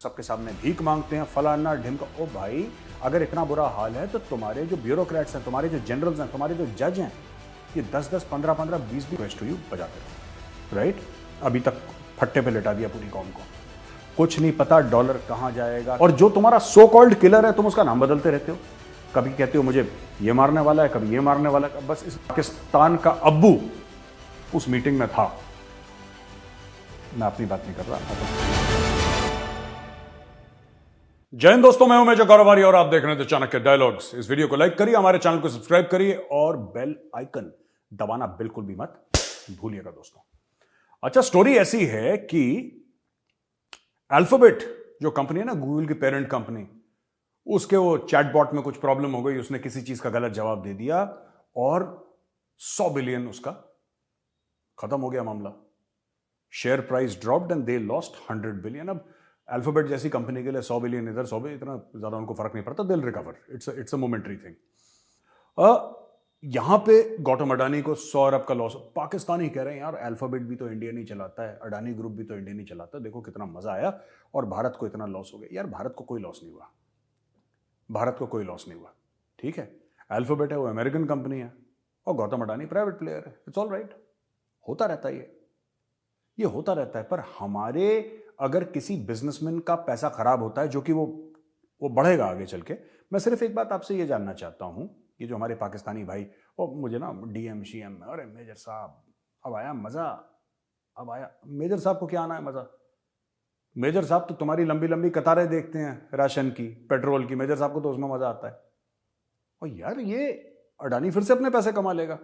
सबके सामने भीख मांगते हैं, फलाना ढिमका। ओ भाई, अगर इतना बुरा हाल है तो तुम्हारे जो ब्यूरोक्रेट्स हैं, तुम्हारे जो जनरल्स हैं, तुम्हारे जो जज हैं, ये 10-10, 15-15, 20 रिक्वेस्ट हुई बजाते रहो, राइट? अभी तक फट्टे पे लिटा दिया पूरी कौम को। कुछ नहीं पता डॉलर कहां जाएगा। और जो तुम्हारा सो कॉल्ड किलर है, तुम उसका नाम बदलते रहते हो। कभी कहते हो मुझे ये मारने वाला है, कभी ये मारने वाला है। बस इस पाकिस्तान का अब्बू उस मीटिंग में था। मैं अपनी बात नहीं कर रहा। जय हिंद दोस्तों, मैं हूं मेजर गौरवारी और आप देख रहे हैं चाणक्य डायलॉग्स। इस वीडियो को लाइक करिए, हमारे चैनल को सब्सक्राइब करिए और बेल आइकन दबाना बिल्कुल भी मत भूलिएगा दोस्तों। अच्छा, स्टोरी ऐसी है कि अल्फाबेट जो कंपनी है ना, गूगल की पेरेंट कंपनी, उसके वो चैटबॉट में कुछ प्रॉब्लम हो गई। उसने किसी चीज का गलत जवाब दे दिया और 100 बिलियन उसका खत्म हो गया मामला। Share price dropped and they lost 100 billion. अब अल्फाबेट जैसी कंपनी के लिए 100 बिलियन इधर 100 बिलियन, इतना ज्यादा उनको फर्क नहीं पड़ता। दिल recover, it's a momentary thing. यहां पे गौतम अडानी को 100 अरब का लॉस। पाकिस्तानी कह रहे हैं यार अल्फाबेट भी तो इंडिया नहीं चलाता है, अडानी ग्रुप भी तो इंडिया नहीं चलाता, देखो कितना मजा आया और भारत को इतना लॉस हो गया। यार भारत को कोई लॉस नहीं हुआ, भारत को कोई लॉस नहीं हुआ, ठीक है? अल्फाबेट है वो अमेरिकन कंपनी है और गौतम अडानी प्राइवेट प्लेयर है। इट्स ऑल राइट, होता रहता है ये होता रहता है। पर हमारे अगर किसी बिजनेसमैन का पैसा खराब होता है, जो कि वो बढ़ेगा आगे चल के। मैं सिर्फ एक बात आपसे ये जानना चाहता हूं, कि जो हमारे पाकिस्तानी भाई, वो मुझे ना डीएम शीएम, अरे मेजर साहब अब आया मजा, अब आया। मेजर साहब को क्या आना है मजा? मेजर साहब तो तुम्हारी लंबी लंबी कतारें देखते हैं राशन की, पेट्रोल की। मेजर साहब को तो उसमें मजा आता है। और यार ये अडानी फिर से अपने पैसे कमा लेगा।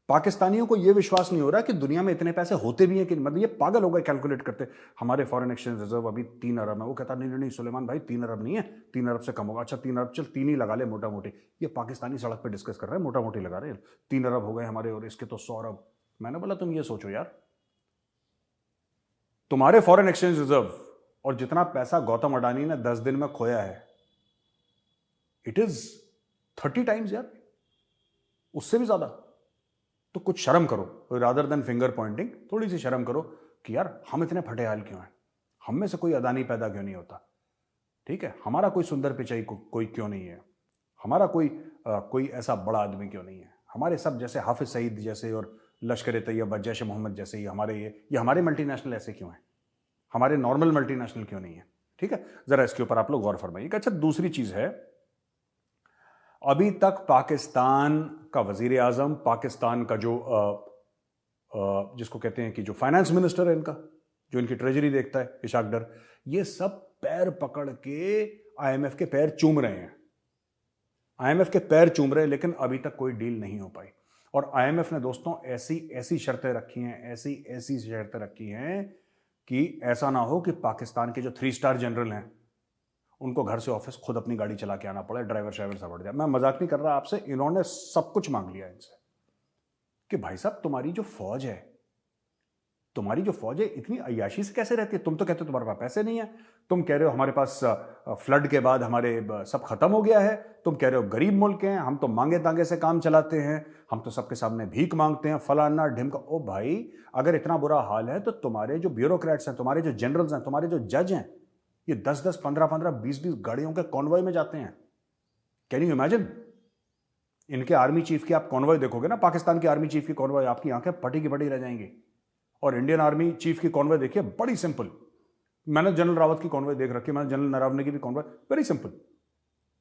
पाकिस्तानियों को यह विश्वास नहीं हो रहा कि दुनिया में इतने पैसे होते भी हैं कि मतलब ये पागल हो गए कैलकुलेट करते। हमारे फॉरेन एक्सचेंज रिजर्व अभी 3 अरब है। वो कहता नहीं नहीं सुलेमान भाई 3 अरब नहीं है, 3 अरब से कम होगा। अच्छा 3 अरब, चल 3 ही लगा ले मोटा मोटी। ये पाकिस्तानी सड़क पे डिस्कस कर रहे हैं, मोटा मोटी लगा रहे हैं। 3 अरब हो गए हमारे और इसके तो 100 अरब। मैंने बोला तुम ये सोचो यार, तुम्हारे फॉरेन एक्सचेंज रिजर्व और जितना पैसा गौतम अडानी ने 10 दिन में खोया है, इट इज 30 टाइम्स यार, उससे भी ज्यादा। तो कुछ शर्म करो, रादर देन फिंगर पॉइंटिंग, थोड़ी सी शर्म करो कि यार हम इतने फटे हाल क्यों हैं? हम में से कोई अदानी पैदा क्यों नहीं होता? ठीक है, हमारा कोई सुंदर पिचाई कोई क्यों नहीं है? हमारा कोई ऐसा बड़ा आदमी क्यों नहीं है? हमारे सब जैसे हाफिज सईद जैसे और लश्कर तैयबा, जैश मोहम्मद जैसे ही हमारे ये हमारे मल्टीनेशनल ऐसे क्यों हैं? हमारे नॉर्मल मल्टीनेशनल क्यों नहीं है? ठीक है, जरा इसके ऊपर आप लोग गौर फरमाइएगा। अच्छा, दूसरी चीज है, अभी तक पाकिस्तान का वजीर आजम, पाकिस्तान का जो जिसको कहते हैं कि जो फाइनेंस मिनिस्टर है इनका, जो इनकी ट्रेजरी देखता है, इशाक डर, ये सब पैर पकड़ के आईएमएफ के पैर चूम रहे हैं। आईएमएफ के पैर चूम रहे हैं, लेकिन अभी तक कोई डील नहीं हो पाई। और आईएमएफ ने दोस्तों ऐसी ऐसी शर्तें रखी हैं, ऐसी ऐसी शर्तें रखी हैं कि ऐसा ना हो कि पाकिस्तान के जो 3 स्टार जनरल हैं उनको घर से ऑफिस खुद अपनी गाड़ी चला के आना पड़े, ड्राइवर शाइवर सब बढ़ जाए। मैं मजाक नहीं कर रहा आपसे, इन्होंने सब कुछ मांग लिया इनसे कि भाई साहब तुम्हारी जो फौज है इतनी अय्याशी से कैसे रहती है? तुम तो कहते हो तुम्हारे पास पैसे नहीं है, तुम कह रहे हो हमारे पास फ्लड के बाद हमारे सब खत्म हो गया है, तुम कह रहे हो गरीब मुल्क हैं, हम तो मांगे तांगे से काम चलाते हैं, हम तो सबके सामने भीख मांगते हैं, फलाना ढिमका। ओ भाई, अगर इतना बुरा हाल है तो तुम्हारे जो ब्यूरोक्रेट्स हैं, तुम्हारे जो जनरल्स हैं, तुम्हारे जो जज हैं, ये 10-10, 15-15, 20-20 गाड़ियों के कॉन्वॉय में जाते हैं। Can you imagine? इनके आर्मी चीफ की आप कॉन्वॉय देखोगे ना, पाकिस्तान की आर्मी चीफ की कॉन्वॉय, आपकी आंखें फटी की फटी रह जाएंगी। और इंडियन आर्मी चीफ की कॉन्वॉय देखिए, बड़ी सिंपल। मैंने जनरल रावत की कॉन्वॉय देख रखी है, मैंने जनरल नरवणे की भी कॉन्वॉय, वेरी सिंपल।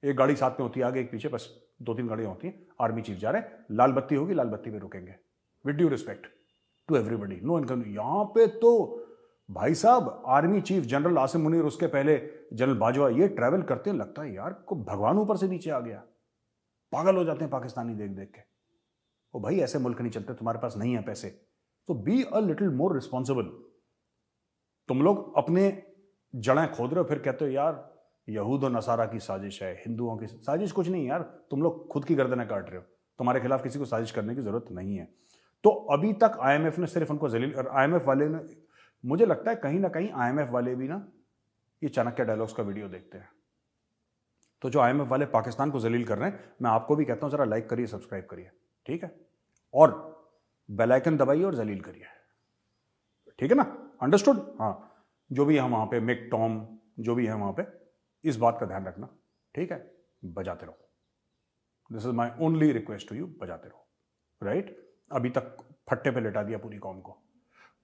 एक गाड़ी साथ में होती है, आगे एक पीछे, बस 2-3 गाड़ियां होती हैं। आर्मी चीफ जा रहे हैं, लाल बत्ती होगी, लाल बत्ती पे रुकेंगे। With due respect to everybody, no income. यहां पे तो भाई साहब army chief general Asim Munir, उसके पहले जनरल बाजवा, ये ट्रैवल करते हैं, लगता है यार को भगवान ऊपर से नीचे आ गया। पागल हो जाते हैं पाकिस्तानी देख देख के। ओ भाई, ऐसे मुल्क नहीं चलते, तुम्हारे पास नहीं है पैसे तो be a little more responsible. तुम लोग अपने जड़ें खोद रहे हो, फिर कहते हो यार यहूद और नसारा की साजिश है, हिंदुओं की साजिश। कुछ नहीं यार, तुम लोग खुद की गर्दनें काट रहे हो। तुम्हारे खिलाफ किसी को साजिश करने की जरूरत नहीं है। तो अभी तक आईएमएफ ने सिर्फ उनको जलील, और आईएमएफ वाले ने, मुझे लगता है कहीं ना कहीं आईएमएफ वाले भी ना ये चाणक्य डायलॉग्स का वीडियो देखते हैं। तो जो आईएमएफ वाले पाकिस्तान को जलील कर रहे हैं, मैं आपको भी कहता हूं जरा लाइक करिए, सब्सक्राइब करिए, ठीक है? और बेल आइकन दबाइए और जलील करिए, ठीक है ना? अंडरस्टूड? हाँ, जो भी हम वहां पे मिक टॉम जो भी है वहां पे, इस बात का ध्यान रखना, ठीक है? बजाते रहो, this is my only request to you, बजाते रहो, राइट? अभी तक फट्टे पे लेटा दिया पूरी कौम को,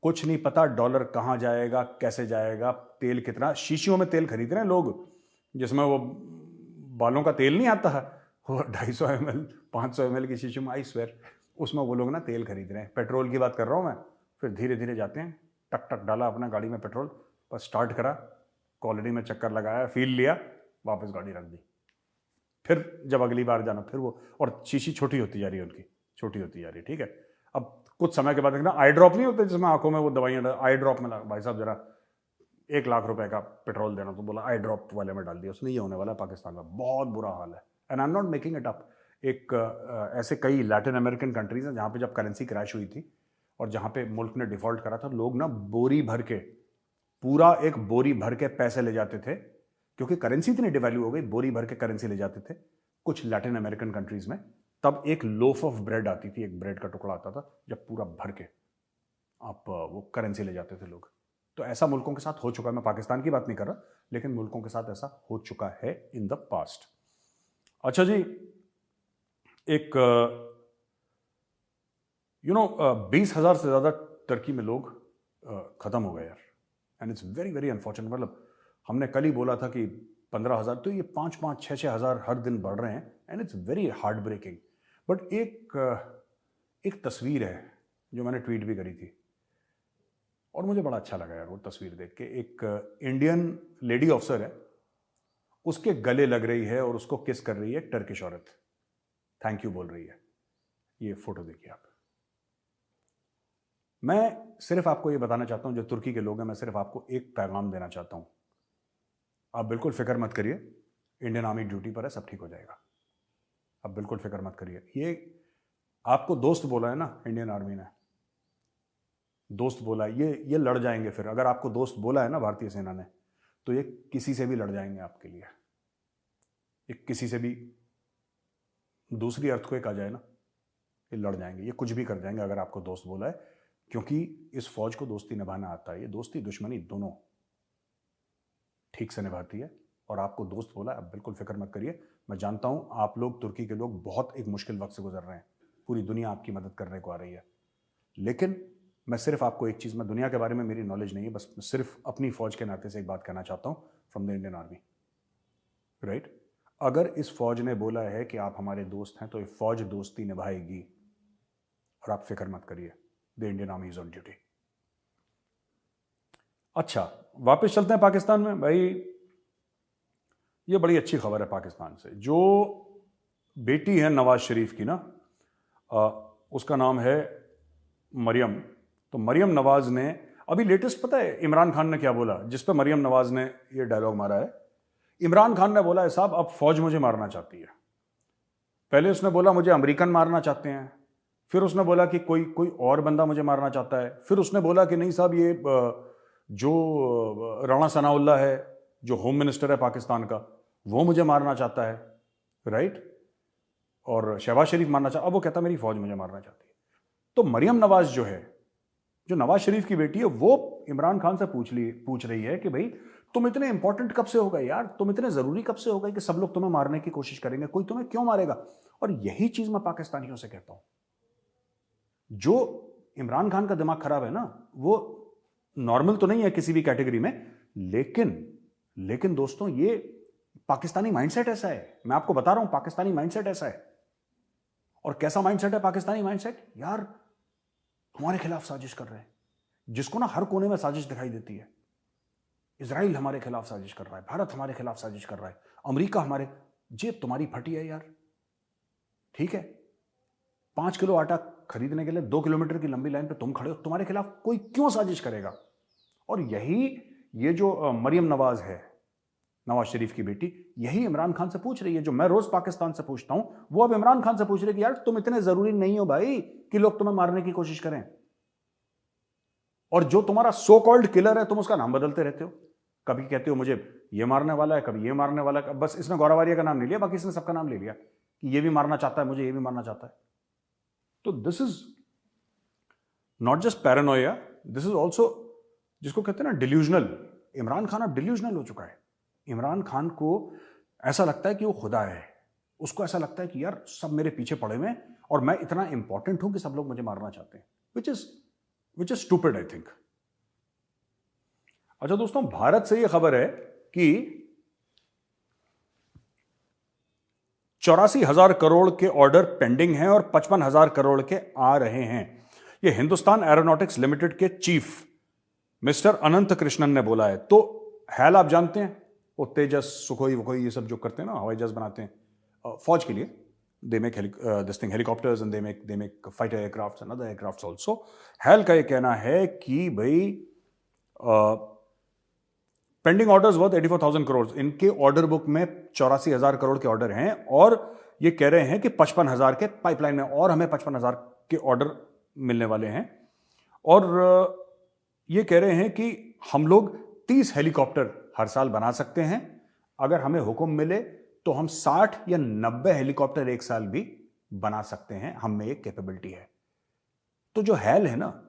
कुछ नहीं पता डॉलर कहां जाएगा, कैसे जाएगा, तेल कितना, शीशियों में तेल खरीद रहे हैं लोग, जिसमें वो बालों का तेल नहीं आता है, वो 250 ml 500 ml की शीशी में, आई स्वेयर, उसमें वो लोग ना तेल खरीद रहे हैं। पेट्रोल की बात कर रहा हूं मैं। फिर धीरे धीरे जाते हैं, टक टक डाला अपना गाड़ी में पेट्रोल, बस स्टार्ट करा, कॉलोनी में चक्कर लगाया, फील लिया, वापस गाड़ी रख दी। फिर जब अगली बार जाना, फिर वो, और शीशी छोटी होती जा रही है उनकी, छोटी होती जा रही है, ठीक है? अब कुछ समय के बाद देखना, आई ड्रॉप नहीं होते जिसमें आंखों में वो दवाइयां, आई ड्रॉप में भाई साहब जरा 1 लाख रुपए का पेट्रोल देना, तो बोला आई ड्रॉप वाले में डाल दिया उसने। ये होने वाला है पाकिस्तान में, बहुत बुरा हाल है, and I am not making it up. एक ऐसे कई लैटिन अमेरिकन कंट्रीज हैं जहाँ पे जब करेंसी क्रैश हुई थी और जहाँ पे मुल्क ने डिफॉल्ट करा था, लोग ना बोरी भर के, पूरा एक बोरी भर के पैसे ले जाते थे, क्योंकि करेंसी इतनी डिवैल्यू हो गई, बोरी भर के करेंसी ले जाते थे कुछ लैटिन अमेरिकन कंट्रीज में। तब एक लोफ ऑफ ब्रेड आती थी, एक ब्रेड का टुकड़ा आता था, जब पूरा भर के आप वो करेंसी ले जाते थे लोग। तो ऐसा मुल्कों के साथ हो चुका है, मैं पाकिस्तान की बात नहीं कर रहा, लेकिन मुल्कों के साथ ऐसा हो चुका है इन द पास्ट। अच्छा जी, एक 20,000 से ज्यादा टर्की में लोग खत्म हो गए यार, and it's very very unfortunate. मतलब हमने कल ही बोला था कि 15,000, तो ये 5-5, 6-6 हज़ार हर दिन बढ़ रहे हैं, and it's very heartbreaking. But एक तस्वीर है जो मैंने ट्वीट भी करी थी, और मुझे बड़ा अच्छा लगा यार वो तस्वीर देख के। एक इंडियन लेडी ऑफिसर है, उसके गले लग रही है और उसको किस कर रही है एक टर्किश औरत, थैंक यू बोल रही है। ये फोटो देखिए आप। मैं सिर्फ आपको ये बताना चाहता हूं, जो तुर्की के लोग हैं, मैं सिर्फ आपको एक पैगाम देना चाहता हूं, आप बिल्कुल फिक्र मत करिए, इंडियन आर्मी ड्यूटी पर है, सब ठीक हो जाएगा, आप बिल्कुल फिक्र मत करिए। ये आपको दोस्त बोला है ना इंडियन आर्मी ने, दोस्त बोला है, ये लड़ जाएंगे। फिर अगर आपको दोस्त बोला है ना भारतीय सेना ने, तो ये किसी से भी लड़ जाएंगे आपके लिए, ये किसी से भी, दूसरी अर्थक्वेक आ जाए ना, ये लड़ जाएंगे, ये कुछ भी कर जाएंगे अगर आपको दोस्त बोला है, क्योंकि इस फौज को दोस्ती निभाना आता है। ये दोस्ती दुश्मनी दोनों ठीक से निभाती है, और आपको दोस्त बोला, आप बिल्कुल फिक्र मत करिए। मैं जानता हूं आप लोग, तुर्की के लोग, बहुत एक मुश्किल वक्त से गुजर रहे हैं, पूरी दुनिया आपकी मदद करने को आ रही है, लेकिन मैं सिर्फ आपको एक चीज़, मैं दुनिया के बारे में मेरी नॉलेज नहीं है, बस सिर्फ अपनी फौज के नाते से एक बात कहना चाहता हूं, from the Indian army, right? अगर इस फौज ने बोला है कि आप हमारे दोस्त हैं, तो ये फौज दोस्ती निभाएगी, और आप फिक्र मत करिए, the Indian army is on duty. अच्छा, वापस चलते हैं पाकिस्तान में। भाई ये बड़ी अच्छी खबर है पाकिस्तान से, जो बेटी है नवाज शरीफ की ना, उसका नाम है मरियम। तो मरियम नवाज ने अभी लेटेस्ट, पता है इमरान खान ने क्या बोला, जिस पे मरियम नवाज ने ये डायलॉग मारा है? इमरान खान ने बोला है, साहब अब फौज मुझे मारना चाहती है। पहले उसने बोला मुझे अमेरिकन मारना चाहते हैं, फिर उसने बोला कि कोई और बंदा मुझे मारना चाहता है, फिर उसने बोला कि नहीं साहब, ये जो राणा सनाउल्लाह है, जो होम मिनिस्टर है पाकिस्तान का, वो मुझे मारना चाहता है, राइट? और शहबाज शरीफ मारना चाहता, अब वो कहता मेरी फौज मुझे मारना चाहती है। तो मरियम नवाज जो है, जो नवाज शरीफ की बेटी है, वो इमरान खान से पूछ रही है कि भाई तुम इतने इंपॉर्टेंट कब से हो गए यार, तुम इतने जरूरी कब से हो गए कि सब लोग तुम्हें मारने की कोशिश करेंगे, कोई तुम्हें क्यों मारेगा? और यही चीज मैं पाकिस्तानियों से कहता हूं, जो इमरान खान का दिमाग खराब है ना, वो नॉर्मल तो नहीं है किसी भी कैटेगरी में, लेकिन दोस्तों, ये पाकिस्तानी माइंडसेट ऐसा है, मैं आपको बता रहा हूं, पाकिस्तानी माइंडसेट ऐसा है। और कैसा माइंडसेट है पाकिस्तानी माइंडसेट? यार हमारे खिलाफ साजिश कर रहे हैं, जिसको ना हर कोने में साजिश दिखाई देती है। इजराइल हमारे खिलाफ साजिश कर रहा है, भारत हमारे खिलाफ साजिश कर रहा है, अमेरिका हमारे, जेब तुम्हारी फटी है यार, ठीक है? 5 किलो आटा खरीदने के लिए 2 किलोमीटर की लंबी लाइन पे तुम खड़े हो, तुम्हारे खिलाफ कोई क्यों साजिश करेगा? और ये जो मरियम नवाज है, नवाज शरीफ की बेटी, यही इमरान खान से पूछ रही है, जो मैं रोज पाकिस्तान से पूछता हूं, वो अब इमरान खान से पूछ रही है कि यार तुम इतने जरूरी नहीं हो भाई कि लोग तुम्हें मारने की कोशिश करें। और जो तुम्हारा सो कॉल्ड किलर है, तुम उसका नाम बदलते रहते हो, कभी कहते हो मुझे ये मारने वाला है, कभी ये मारने वाला है। बस इसने गौरावारिया का नाम नहीं लिया, बाकी इसने सबका नाम ले लिया कि ये भी मारना चाहता है मुझे, ये भी मारना चाहता है। तो this is not just Paranoia, this is also, जिसको कहते हैं ना डिल्यूजनल। इमरान खान अब डिल्यूजनल हो चुका है, इमरान खान को ऐसा लगता है कि वो खुदा है, उसको ऐसा लगता है कि यार सब मेरे पीछे पड़े हुए हैं और मैं इतना इंपॉर्टेंट हूं कि सब लोग मुझे मारना चाहते हैं, which is stupid I think. अच्छा दोस्तों, भारत से यह खबर है कि 84,000 करोड़ के ऑर्डर पेंडिंग हैं और 55,000 करोड़ के आ रहे हैं। यह हिंदुस्तान एरोनॉटिक्स लिमिटेड के चीफ मिस्टर अनंत कृष्णन ने बोला है। तो हैल आप जानते हैं, वो तेजस, सुखोई वखोई ये सब जो करते हैं ना, हवाई जहाज बनाते हैं फौज के लिए। They make this thing helicopters and they make fighter aircrafts and other aircrafts also. HAL का ये कहना है कि भाई पेंडिंग ऑर्डर्स वर्थ 84,000 करोड़, इनके ऑर्डर बुक में 84,000 करोड़ के ऑर्डर हैं और ये कह रहे हैं कि 55,000 के पाइपलाइन में और हमें 55,000 के ऑर्डर मिलने वाले हैं। और ये कह रहे हैं कि हम लोग 30 हेलीकॉप्टर हर साल बना सकते हैं। अगर हमें हुक्म मिले तो हम 60 या 90 हेलीकॉप्टर एक साल भी बना सकते हैं, हम में एक कैपेबिलिटी है। तो जो हैल है ना,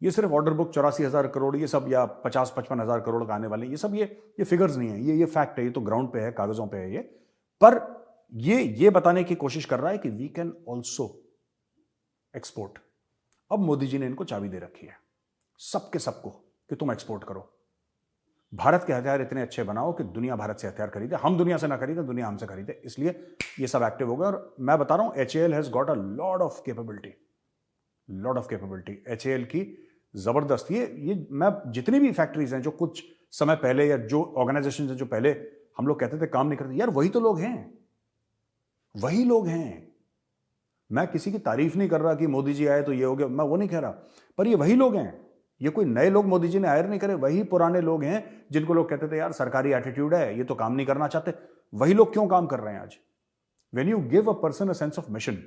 ये सिर्फ ऑर्डर बुक 84,000 करोड़ ये सब या 50-55,000 करोड़ का आने वाले ये सब ये फिगर्स नहीं है, ये फैक्ट है, ये तो ग्राउंड पे है, कागजों पे है ये। पर ये बताने की कोशिश कर रहा है कि वी कैन ऑल्सो एक्सपोर्ट। अब मोदी जी ने इनको चाबी दे रखी है सबके सबको कि तुम एक्सपोर्ट करो, भारत के हथियार इतने अच्छे बनाओ कि दुनिया भारत से हथियार खरीदे, हम दुनिया से ना खरीदे, दुनिया हमसे खरीदे। इसलिए ये सब एक्टिव हो गए। और मैं बता रहा हूं, HAL has got a lot of capability. HAL की जबरदस्त, ये मैं जितनी भी फैक्ट्रीज हैं जो कुछ समय पहले या जो ऑर्गेनाइजेशन हैं जो पहले हम लोग कहते थे काम नहीं करते, यार वही तो लोग हैं, वही लोग हैं। मैं किसी की तारीफ नहीं कर रहा कि मोदी जी आए तो ये हो गया, मैं वो नहीं कह रहा, पर ये वही लोग हैं। ये कोई नए लोग मोदी जी ने हायर नहीं करे, वही पुराने लोग हैं जिनको लोग कहते थे यार सरकारी एटीट्यूड है, ये तो काम नहीं करना चाहते। वही लोग क्यों काम कर रहे हैं आज? When you give a person a sense of mission,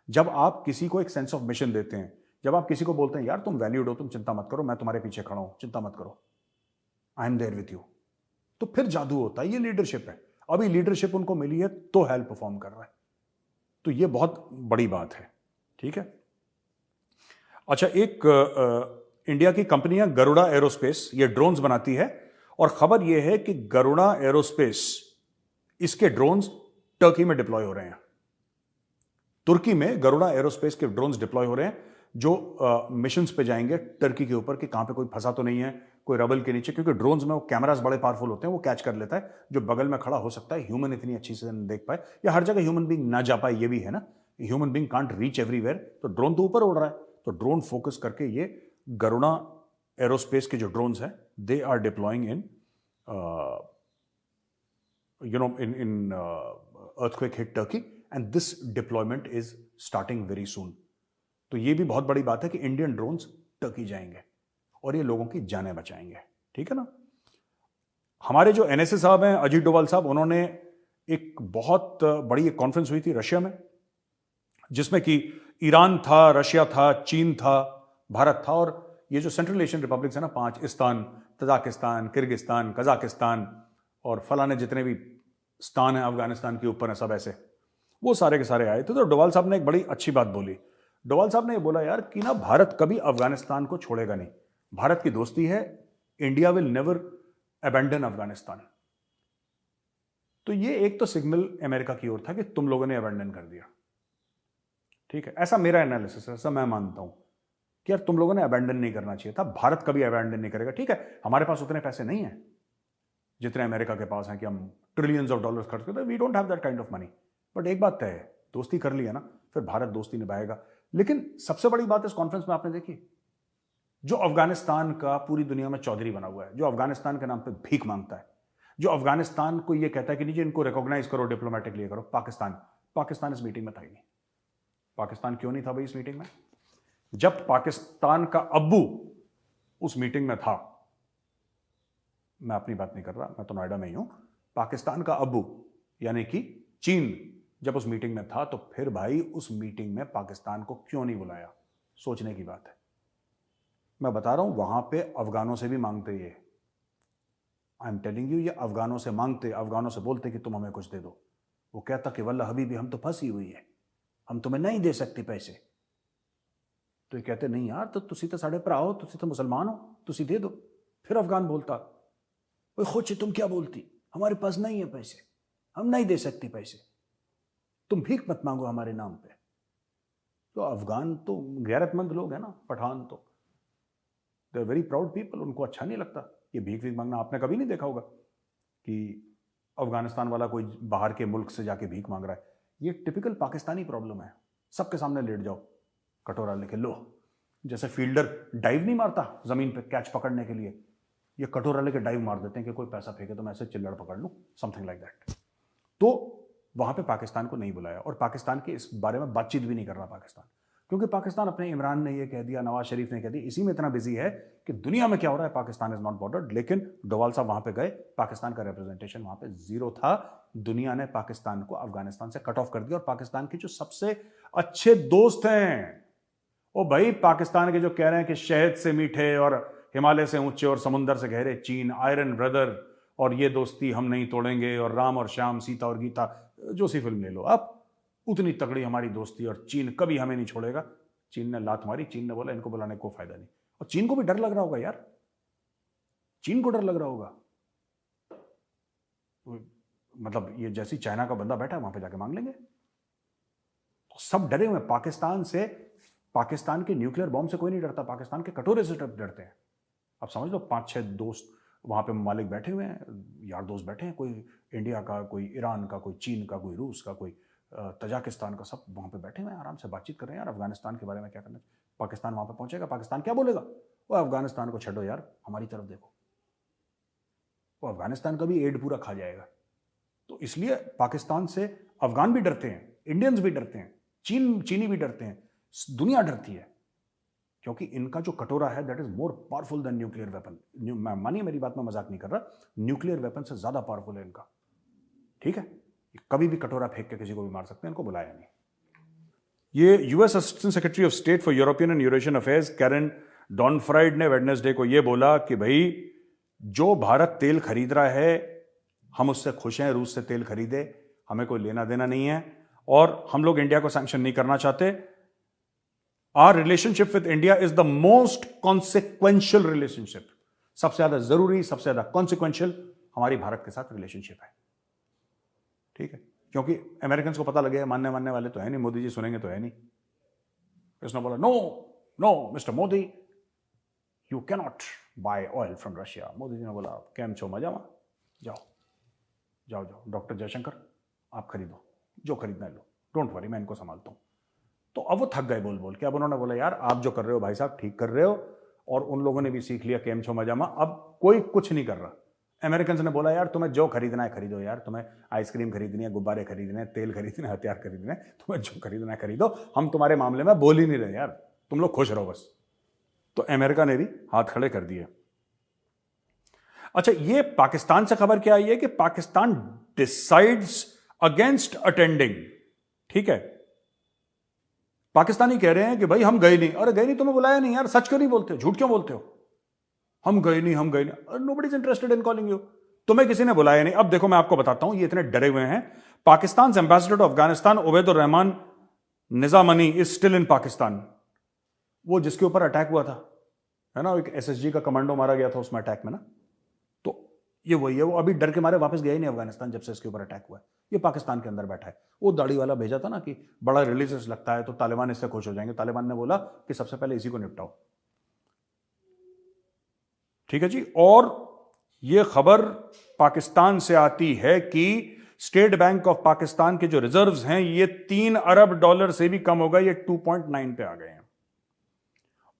जब आप किसी को एक सेंस ऑफ मिशन देते हैं, जब आप किसी को बोलते हैं यार तुम वैल्यूड हो, तुम चिंता मत करो, मैं तुम्हारे पीछे खड़ा हूं, चिंता मत करो, I am there with you, तो फिर जादू होता है। ये लीडरशिप है। अभी लीडरशिप उनको मिली है तो हेल्प परफॉर्म कर रहा है, तो ये बहुत बड़ी बात है। ठीक है। अच्छा, एक इंडिया की कंपनी है गरुड़ा एरोस्पेस, ये ड्रोन्स बनाती है और खबर यह है कि गरुड़ा एरोस्पेस, इसके ड्रोन्स टर्की में डिप्लॉय हो रहे हैं। तुर्की में गरुड़ा एरोस्पेस के ड्रोन्स डिप्लॉय हो रहे हैं जो मिशंस पे जाएंगे टर्की के ऊपर कि कहां पे कोई फंसा तो नहीं है, कोई रबल के नीचे, क्योंकि ड्रोन्स में वो कैमरास बड़े पावरफुल होते हैं, वो कैच कर लेता है जो बगल में खड़ा हो सकता है, ह्यूमन इतनी अच्छी से नहीं देख पाए या हर जगह ह्यूमन बीइंग ना जा पाए, ये भी है ना, human being can't reach everywhere, तो ड्रोन तो ऊपर उड़ रहा है, तो ड्रोन फोकस करके ये गरुड़ा एरोस्पेस के जो ड्रोन्स हैं they are deploying in in earthquake hit Turkey and this deployment is starting very soon. तो ये भी बहुत बड़ी बात है कि इंडियन ड्रोन्स टर्की जाएंगे और ये लोगों की जानें बचाएंगे। ठीक है ना। हमारे जो NSA साहब हैं, अजीत डोभाल साहब, उन्होंने एक बहुत बड़ी एक कॉन्फ्रेंस हुई थी रशिया में, जिसमें कि ईरान था, रशिया था, चीन था, भारत था और ये जो सेंट्रल एशियन रिपब्लिक्स है ना, 5, इस्तान, तजाकिस्तान, किर्गिस्तान, कजाकिस्तान और फलाने जितने भी स्थान है अफगानिस्तान के ऊपर है, सब ऐसे, वो सारे के सारे आए थे। तो डोभाल साहब ने एक बड़ी अच्छी बात बोली। डोभाल साहब ने बोला यार कि ना भारत कभी अफगानिस्तान को छोड़ेगा नहीं, भारत की दोस्ती है, India will never abandon Afghanistan. तो ये एक तो सिग्नल अमेरिका की ओर था कि तुम लोगों ने अबैंडन कर दिया। ठीक है, ऐसा मेरा एनालिसिस है, ऐसा मैं मानता हूं कि यार तुम लोगों ने अबैंडन नहीं करना चाहिए था, भारत कभी अबैंडन नहीं करेगा। ठीक है, हमारे पास उतने पैसे नहीं है जितने अमेरिका के पास हैं कि हम ट्रिलियंस ऑफ डॉलर्स खर्च करते हैं, we don't have that kind of money, but एक बात तय है, दोस्ती कर लिया ना, फिर भारत दोस्ती निभाएगा। लेकिन सबसे बड़ी बात इस कॉन्फ्रेंस में आपने देखी, जो अफगानिस्तान का पूरी दुनिया में चौधरी बना हुआ है, जो अफगानिस्तान के नाम पे भीख मांगता है, जो अफगानिस्तान को ये कहता है कि नहीं जी इनको रिकॉग्नाइज करो, डिप्लोमेटिकली करो, पाकिस्तान इस मीटिंग में था ही नहीं। पाकिस्तान क्यों नहीं था भाई इस मीटिंग में? जब पाकिस्तान का अब्बू उस मीटिंग में था, मैं अपनी बात नहीं कर रहा, मैं तो नोएडा में ही हूं, पाकिस्तान का अब्बू यानी कि चीन जब उस मीटिंग में था, तो फिर भाई उस मीटिंग में पाकिस्तान को क्यों नहीं बुलाया? सोचने की बात है। मैं बता रहा हूं, वहां पे अफगानों से भी मांगते ये, आई एम टेलिंग यू, ये अफगानों से मांगते, अफगानों से बोलते कि तुम हमें कुछ दे दो। वो कहता कि वल्ला हबीबी हम तो फंसी हुई है, हम तुम्हें नहीं दे सकते पैसे। तो ये कहते नहीं यार, तो तुसी तो साढ़े भरा हो, तुसी तो मुसलमान हो, तुसी दे दो। फिर अफगान बोलता ओए खोचे तुम क्या बोलती, हमारे पास नहीं है पैसे, हम नहीं दे सकते पैसे, तुम भीख मत मांगो हमारे नाम पे। तो अफगान तो गैरतमंद लोग हैं ना, पठान तो they are very proud people, उनको अच्छा नहीं लगता ये भीख भीख मांगना। आपने कभी नहीं देखा होगा कि अफगानिस्तान वाला कोई बाहर के मुल्क से जाके भीख मांग रहा है। ये टिपिकल पाकिस्तानी प्रॉब्लम है, सबके सामने लेट जाओ, कटोरा लेके लो, जैसे फील्डर डाइव नहीं मारता जमीन पे कैच पकड़ने के लिए, ये कटोरा लेके डाइव मार देते हैं कि कोई पैसा फेंके तो मैं ऐसे चिल्लड़ पकड़ लूं, समथिंग लाइक दैट। तो वहां पे पाकिस्तान को नहीं बुलाया और पाकिस्तान के इस बारे में बातचीत भी नहीं कर रहा पाकिस्तान, क्योंकि पाकिस्तान अपने इमरान ने ये कह दिया, नवाज शरीफ ने कह दिया, इसी में इतना बिजी है कि दुनिया में क्या हो रहा है पाकिस्तान इज नॉट बॉर्डर्ड। लेकिन डोवाल साहब वहां पे गए, पाकिस्तान का रिप्रेजेंटेशन वहां पे जीरो था। दुनिया ने पाकिस्तान को अफगानिस्तान से कट ऑफ कर दिया। और पाकिस्तान के जो सबसे अच्छे दोस्त हैं, ओ भाई पाकिस्तान के जो कह रहे हैं कि शहद से मीठे और हिमालय से ऊंचे और समुंदर से गहरे, चीन आयरन ब्रदर और ये दोस्ती हम नहीं तोड़ेंगे, और राम और श्याम, सीता और गीता, जो सी फिल्म ले लो आप, उतनी तगड़ी हमारी दोस्ती और चीन कभी हमें नहीं छोड़ेगा। चीन ने लात मारी, चीन ने बोला इनको बुलाने को फायदा नहीं। और चीन को भी डर लग रहा होगा यार, चीन को डर लग रहा होगा, मतलब ये जैसी चाइना का बंदा बैठा है वहां पे जाके मांग लेंगे। तो सब डरे हुए पाकिस्तान से। पाकिस्तान के न्यूक्लियर बॉम्ब से कोई नहीं डरता, पाकिस्तान के कटोरे से डरते हैं। अब समझ लो 5-6 दोस्त वहां पे ममालिक बैठे हुए हैं, यार दोस्त बैठे हैं, कोई इंडिया का, कोई ईरान का, कोई चीन का, कोई रूस का, कोई तजाकिस्तान का, सब वहां पे बैठे हुए हैं, आराम से बातचीत कर रहे हैं यार अफगानिस्तान के बारे में क्या करना है। पाकिस्तान वहां पे पहुंचेगा, पाकिस्तान क्या बोलेगा, वो अफगानिस्तान को छोड़ो यार, हमारी तरफ देखो, वो अफगानिस्तान का भी एड पूरा खा जाएगा। तो इसलिए पाकिस्तान से अफगान भी डरते हैं, इंडियंस भी डरते हैं, चीनी भी डरते हैं, दुनिया डरती है, क्योंकि इनका जो कटोरा है that is more powerful than nuclear weapon. मानिए मेरी बात में मजाक नहीं कर रहा, न्यूक्लियर वेपन से ज्यादा पावरफुल है इनका, ठीक है। कभी भी कटोरा फेंक के किसी को भी मार सकते हैं, इनको बुलाया नहीं। ये US assistant secretary of state for European and Eurasian affairs Karen Donfried ने वेडनेसडे को यह बोला कि भाई जो भारत तेल खरीद रहा है हम उससे खुश हैं, रूस से तेल खरीदे, हमें कोई लेना देना नहीं है, और हम लोग इंडिया को सैंक्शन नहीं करना चाहते। Our relationship with India is the most consequential relationship, सबसे ज्यादा जरूरी, सबसे ज्यादा कॉन्सिक्वेंशियल हमारी भारत के साथ रिलेशनशिप है, ठीक है। क्योंकि अमेरिकन को पता लगे, मानने वाले तो है नहीं, मोदी जी सुनेंगे तो है नहीं। उसने बोला no no mister Modi, you cannot buy oil from Russia. Modi ji ने बोला कैम छो मजामा, जाओ जाओ जाओ, डॉक्टर जयशंकर आप खरीदो, जो खरीदना है लो, डोंट वरी मैं इनको संभालता हूं। तो अब वो थक गए बोल बोल के। अब उन्होंने बोला यार आप जो कर रहे हो भाई साहब ठीक कर रहे हो, और उन लोगों ने भी सीख लिया कैम छो मजामा, अब कोई कुछ नहीं कर रहा। अमेरिकन ने बोला यार तुम्हें जो खरीदना है खरीदो यार, तुम्हें आइसक्रीम खरीदनी है, गुब्बारे खरीदने हैं, तेल खरीदना है, हथियार खरीदने हैं, तुम्हें जो खरीदना है खरीदो, हम तुम्हारे मामले में बोल ही नहीं रहे यार, तुम लोग खुश रहो बस। तो अमेरिका ने भी हाथ खड़े कर दिए। अच्छा, ये पाकिस्तान से खबर क्या आई है कि पाकिस्तान डिसाइड्स अगेंस्ट अटेंडिंग, ठीक है। पाकिस्तानी कह रहे हैं कि भाई हम गए नहीं। अरे गए नहीं, तुम्हें बुलाया नहीं यार, सच क्यों नहीं बोलते हो, झूठ क्यों बोलते हो, हम गए नहीं, हम गए नहीं, nobody is interested in calling you, तुम्हें किसी ने बुलाया नहीं। अब देखो मैं आपको बताता हूं ये इतने डरे हुए हैं। Pakistan ambassador to Afghanistan Ubaidur Rehman Nizamani is still in Pakistan. वो जिसके ऊपर अटैक हुआ था है ना, एक एसएसजी का कमांडो मारा गया था उसमें अटैक में ना, तो ये वही है। वो अभी डर के मारे वापस गया ही नहीं अफगानिस्तान जब से इसके ऊपर अटैक हुआ है। ये पाकिस्तान के अंदर बैठा है। वो दाढ़ी वाला भेजा था ना कि बड़ा रिलीजियस लगता है तो तालिबान इससे खुश हो जाएंगे। तालिबान ने बोला कि सबसे पहले इसी को निपटाओ, ठीक है जी। और ये खबर पाकिस्तान से आती है कि स्टेट बैंक ऑफ पाकिस्तान के जो रिजर्व्स हैं ये $3 अरब से भी कम हो गए, ये 2.9 पे आ गए हैं।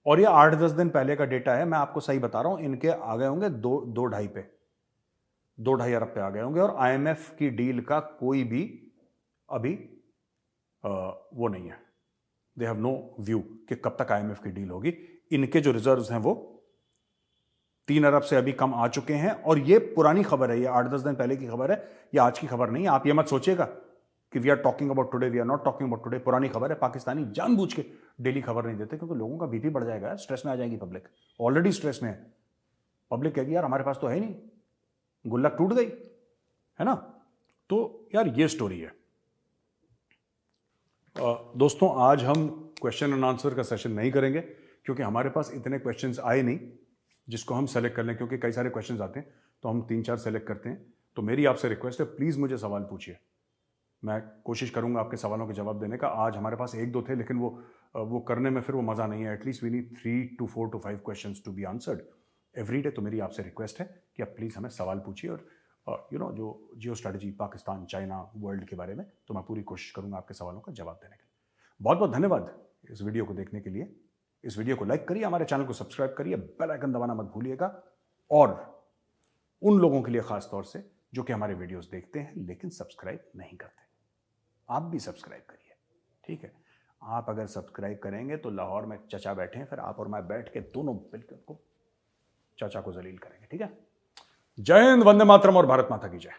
और ये 8-10 दिन पहले का डेटा है, मैं आपको सही बता रहा हूं। इनके आ गए होंगे 2-2.5 पे, 2-2.5 अरब पे आ गए होंगे। और आईएमएफ की डील का कोई भी अभी वो नहीं है, दे हैव नो व्यू कि कब तक आईएमएफ की डील होगी। इनके जो रिजर्व्स हैं वो 3 अरब से अभी कम आ चुके हैं। और ये पुरानी खबर है, ये 8-10 दिन पहले की खबर है, ये आज की खबर नहीं है। आप ये मत सोचिएगा कि we are talking about today, we are not talking about today. पुरानी खबर है। पाकिस्तानी जानबूझ के डेली खबर नहीं देते क्योंकि लोगों का बीपी बढ़ जाएगा, स्ट्रेस में आ जाएगी पब्लिक। ऑलरेडी स्ट्रेस में है पब्लिक, कहेगी यार हमारे पास तो है नहीं, गुल्लक टूट गई है ना। तो यार ये स्टोरी है। दोस्तों आज हम क्वेश्चन एंड आंसर का सेशन नहीं करेंगे क्योंकि हमारे पास इतने क्वेश्चंस आए नहीं जिसको हम सेलेक्ट कर लें, क्योंकि कई सारे क्वेश्चंस आते हैं तो हम 3-4 सेलेक्ट करते हैं। तो मेरी आपसे रिक्वेस्ट है, प्लीज़ मुझे सवाल पूछिए, मैं कोशिश करूंगा आपके सवालों के जवाब देने का। आज हमारे पास 1-2 थे, लेकिन वो करने में फिर वो मज़ा नहीं है। At least we need 3 to 4 to 5 questions to be answered every day. तो मेरी आपसे रिक्वेस्ट है कि आप प्लीज़ हमें सवाल पूछिए, और जो जियो स्ट्रैटेजी, पाकिस्तान, चाइना, वर्ल्ड के बारे में, तो मैं पूरी कोशिश करूंगा आपके सवालों का जवाब देने के लिए। बहुत बहुत धन्यवाद इस वीडियो को देखने के लिए। इस वीडियो को लाइक करिए, हमारे चैनल को सब्सक्राइब करिए, बेल आइकन दबाना मत भूलिएगा। और उन लोगों के लिए खास तौर से जो कि हमारे वीडियोस देखते हैं लेकिन सब्सक्राइब नहीं करते, आप भी सब्सक्राइब करिए, ठीक है। आप अगर सब्सक्राइब करेंगे तो लाहौर में चचा बैठे हैं, फिर आप और मैं बैठ के दोनों मिलकर को चचा को जलील करेंगे, ठीक है। जय हिंद, वंदे मातरम और भारत माता की जय।